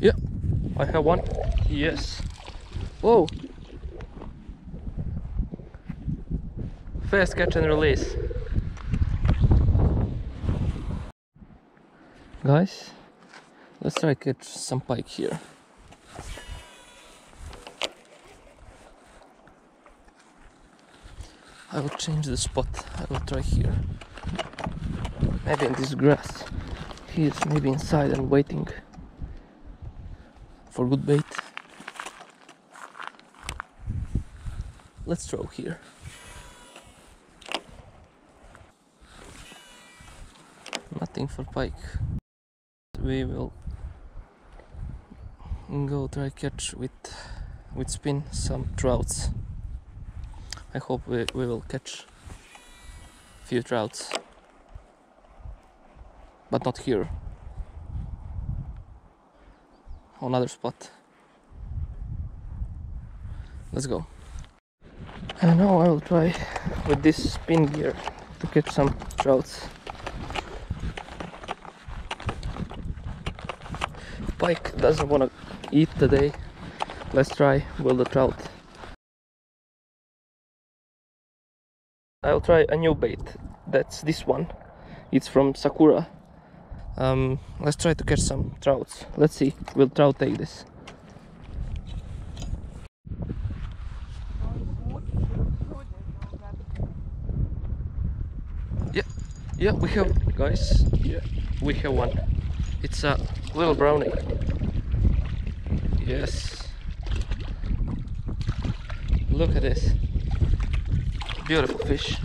Yeah, I have one. Yes. Whoa. Fast catch and release. Guys, let's try to catch some pike here. I will change the spot. I will try here. Maybe in this grass. He is maybe inside and waiting for good bait. Let's throw here. Nothing for pike. We will go try catch with spin some trouts. I hope we will catch a few trouts, but not here. Another spot. Let's go. And now I will try with this spin gear to catch some trouts. Pike doesn't want to eat today. Let's try with the trout. I'll try a new bait. That's this one. It's from Sakura. Let's try to catch some trouts. Let's see, will trout take this? Yeah, we have, guys. Yeah, we have one. It's a little brownie. Yes. Look at this. Beautiful fish.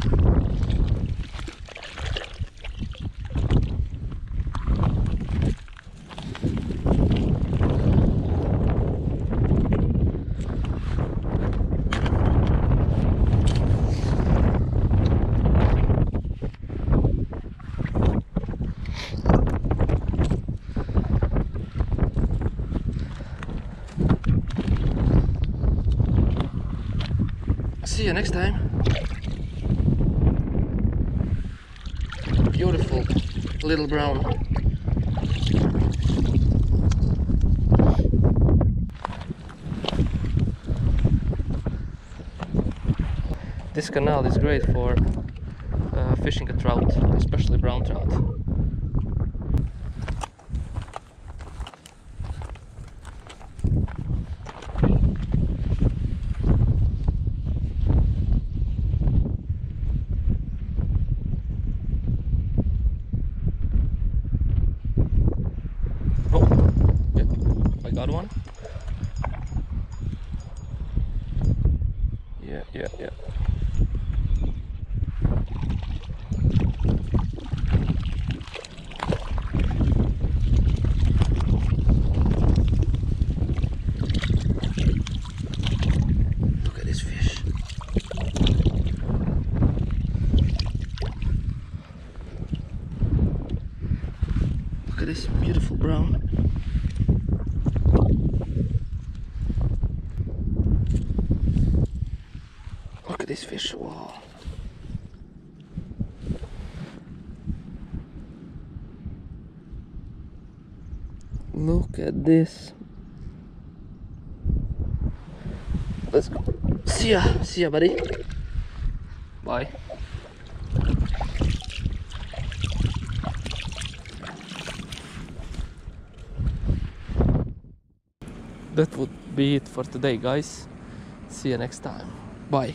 See you next time. Beautiful little brown. This canal is great for fishing a trout, especially brown trout. Got one? Yeah. Look at this fish. Look at this beautiful brown. Look at this fish, wow. Look at this. Let's go. See ya, buddy. Bye. That would be it for today, guys. See you next time. Bye.